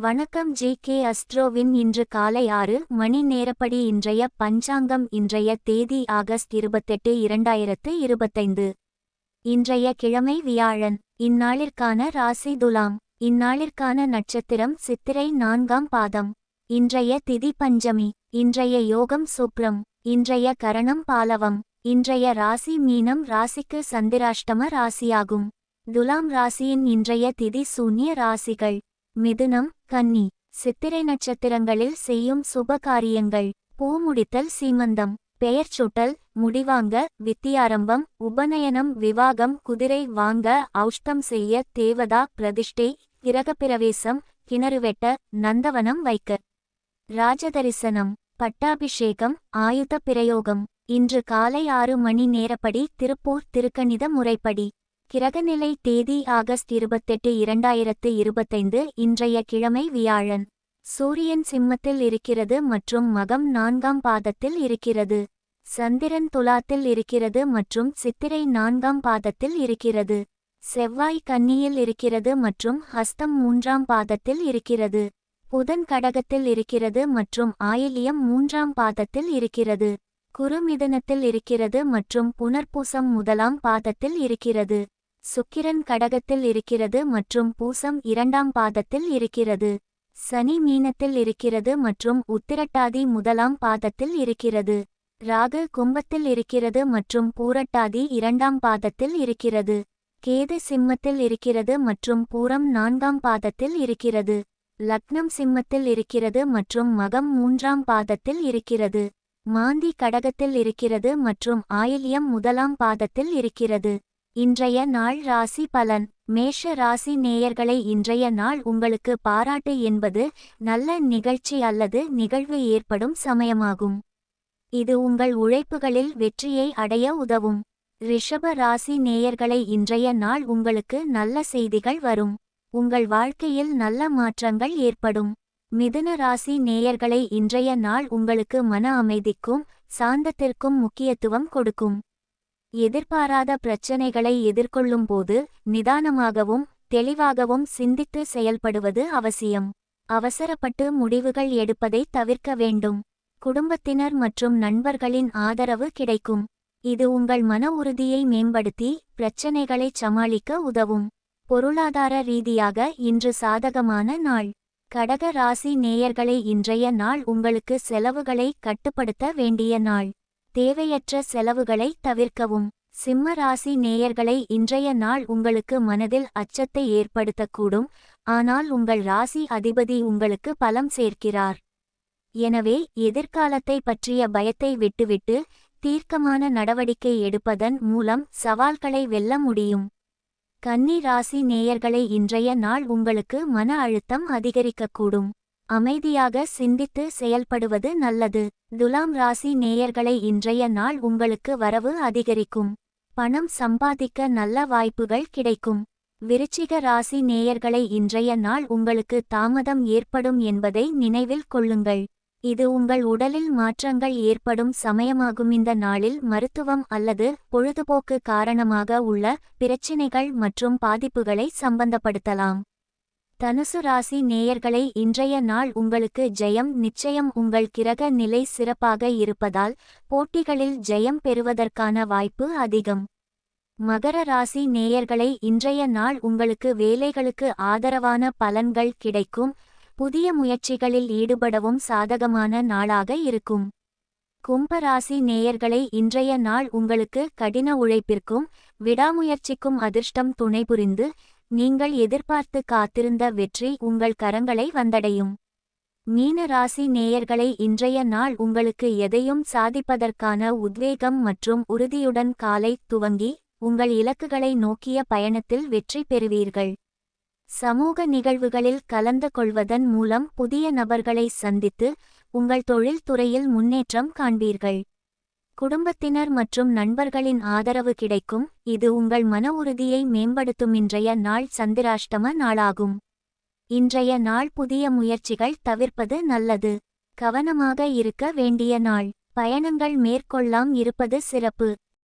வணக்கம் ஜி.கே. அஸ்ட்ரோவின் இன்று காலை 6 மணி நேரப்படி இன்றைய பஞ்சாங்கம். இன்றைய தேதி ஆகஸ்ட் 28, 2025. இன்றைய கிழமை வியாழன். இந்நாளிற்கான ராசி துலாம். இந்நாளிற்கான நட்சத்திரம் சித்திரை 4ஆம் பாதம். இன்றைய திதி பஞ்சமி. இன்றைய யோகம் சுப்ரம். இன்றைய கரணம் பாலவம். இன்றைய ராசி மீனம் ராசிக்கு சந்திராஷ்டம ராசியாகும். துலாம் ராசியின் இன்றைய திதி சூன்ய ராசிகள்: மிதுனம், கன்னி. சித்திரை நட்சத்திரங்களில் செய்யும் சுப காரியங்கள்: பூமுடித்தல், சீமந்தம், பெயர்ச்சூட்டல், முடிவாங்க, வித்தியாரம்பம், உபநயனம், விவாகம், குதிரை வாங்க, ஔஷ்டம் செய்ய, தேவதா பிரதிஷ்டை, கிரகப்பிரவேசம், கிணறு வெட்ட, நந்தவனம் வைக்க, ராஜதரிசனம், பட்டாபிஷேகம், ஆயுத பிரயோகம். இன்று காலை 6 மணி நேரப்படி திருப்பூர் திருக்கணித முறைப்படி. கிரகநிலை தேதி ஆகஸ்ட் 28, 2025. இன்றைய கிழமை வியாழன். சூரியன் சிம்மத்தில் இருக்கிறது மற்றும் மகம் 4ஆம் பாதத்தில் இருக்கிறது. சந்திரன் துலாத்தில் இருக்கிறது மற்றும் சித்திரை 4ஆம் பாதத்தில் இருக்கிறது. செவ்வாய் கன்னியில் இருக்கிறது மற்றும் ஹஸ்தம் 3ஆம் பாதத்தில் இருக்கிறது. புதன் கடகத்தில் இருக்கிறது மற்றும் ஆயில்யம் 3ஆம் பாதத்தில் இருக்கிறது. குரு மிதுனத்தில் இருக்கிறது மற்றும் புனர்பூசம் 1ஆம் பாதத்தில் இருக்கிறது. சுக்கிரன் கடகத்தில் இருக்கிறது மற்றும் பூசம் 2ஆம் பாதத்தில் இருக்கிறது. சனி மீனத்தில் இருக்கிறது மற்றும் உத்திரட்டாதி 1ஆம் பாதத்தில் இருக்கிறது. ராகு கும்பத்தில் இருக்கிறது மற்றும் பூரட்டாதி 2ஆம் பாதத்தில் இருக்கிறது. கேது சிம்மத்தில் இருக்கிறது மற்றும் பூரம் 4ஆம் பாதத்தில் இருக்கிறது. லக்னம் சிம்மத்தில் இருக்கிறது மற்றும் மகம் 3ஆம் பாதத்தில் இருக்கிறது. மாந்தி கடகத்தில் இருக்கிறது மற்றும் ஆயில்யம் 1ஆம் பாதத்தில் இருக்கிறது. இன்றைய நாள் ராசி பலன். மேஷ ராசி நேயர்களை, இன்றைய நாள் உங்களுக்கு பாராட்டு என்பது நல்ல நிகழ்ச்சி அல்லது நிகழ்வு ஏற்படும் சமயமாகும். இது உங்கள் உழைப்புகளில் வெற்றியை அடைய உதவும். ரிஷப ராசி நேயர்களை, இன்றைய நாள் உங்களுக்கு நல்ல செய்திகள் வரும். உங்கள் வாழ்க்கையில் நல்ல மாற்றங்கள் ஏற்படும். மிதுன ராசி நேயர்களை, இன்றைய நாள் உங்களுக்கு மன அமைதிக்கும் சாந்தத்திற்கும் முக்கியத்துவம் கொடுக்கும். எதிர்பாராத பிரச்சனைகளை எதிர்கொள்ளும் போது நிதானமாகவும் தெளிவாகவும் சிந்தித்து செயல்படுவது அவசியம். அவசரப்பட்டு முடிவுகள் எடுப்பதை தவிர்க்க வேண்டும். குடும்பத்தினர் மற்றும் நண்பர்களின் ஆதரவு கிடைக்கும். இது உங்கள் மன உறுதியை மேம்படுத்தி பிரச்சனைகளை சமாளிக்க உதவும். பொருளாதார ரீதியாக இன்று சாதகமான நாள். கடக ராசி நேயர்களை, இன்றைய நாள் உங்களுக்கு செலவுகளை கட்டுப்படுத்த வேண்டிய நாள். தேவையற்ற செலவுகளை தவிர்க்கவும். சிம்ம ராசி நேயர்களை, இன்றைய நாள் உங்களுக்கு மனதில் அச்சத்தை ஏற்படுத்தக்கூடும். ஆனால் உங்கள் ராசி அதிபதி உங்களுக்கு பலம் சேர்க்கிறார். எனவே எதிர்காலத்தை பற்றிய பயத்தை விட்டுவிட்டு தீர்க்கமான நடவடிக்கை எடுப்பதன் மூலம் சவால்களை வெல்ல முடியும். கன்னி ராசி நேயர்களை, இன்றைய நாள் உங்களுக்கு மன அழுத்தம் அதிகரிக்கக்கூடும். அமைதியாக சிந்தித்து செயல்படுவது நல்லது. துலாம் ராசி நேயர்களை, இன்றைய நாள் உங்களுக்கு வரவு அதிகரிக்கும். பணம் சம்பாதிக்க நல்ல வாய்ப்புகள் கிடைக்கும். விருச்சிக ராசி நேயர்களை, இன்றைய நாள் உங்களுக்கு தாமதம் ஏற்படும் என்பதை நினைவில் கொள்ளுங்கள். இது உங்கள் உடலில் மாற்றங்கள் ஏற்படும் சமயமாகும். இந்த நாளில் மருத்துவம் அல்லது பொழுதுபோக்கு காரணமாக உள்ள பிரச்சினைகள் மற்றும் பாதிப்புகளை சம்பந்தப்படுத்தலாம். தனுசு ராசி நேயர்களை, இன்றைய நாள் உங்களுக்கு ஜெயம் நிச்சயம். உங்கள் கிரக நிலை சிறப்பாக இருப்பதால் போட்டிகளில் ஜெயம் பெறுவதற்கான வாய்ப்பு அதிகம். மகர ராசி நேயர்களை, இன்றைய நாள் உங்களுக்கு வேலைகளுக்கு ஆதரவான பலன்கள் கிடைக்கும். புதிய முயற்சிகளில் ஈடுபடவும் சாதகமான நாளாக இருக்கும். கும்ப ராசி நேயர்களை, இன்றைய நாள் உங்களுக்கு கடின உழைப்பிற்கும் விடாமுயற்சிக்கும் அதிர்ஷ்டம் துணை புரிந்து நீங்கள் எதிர்பார்த்து காத்திருந்த வெற்றி உங்கள் கரங்களை வந்தடையும். மீன ராசி நேயர்களை, இன்றைய நாள் உங்களுக்கு எதையும் சாதிப்பதற்கான உத்வேகம் மற்றும் உறுதியுடன் காலை துவங்கி உங்கள் இலக்குகளை நோக்கிய பயணத்தில் வெற்றி பெறுவீர்கள். சமூக நிகழ்வுகளில் கலந்து கொள்வதன் மூலம் புதிய நபர்களை சந்தித்து உங்கள் தொழில் துறையில் முன்னேற்றம் காண்பீர்கள். குடும்பத்தினர் மற்றும் நண்பர்களின் ஆதரவு கிடைக்கும். இது உங்கள் மன உறுதியை மேம்படுத்தும். இன்றைய நாள் சந்திராஷ்டம நாளாகும். இன்றைய நாள் புதிய முயற்சிகள் தவிர்ப்பது நல்லது. கவனமாக இருக்க வேண்டிய நாள். பயணங்கள் மேற்கொள்ளாம் இருப்பது சிறப்பு.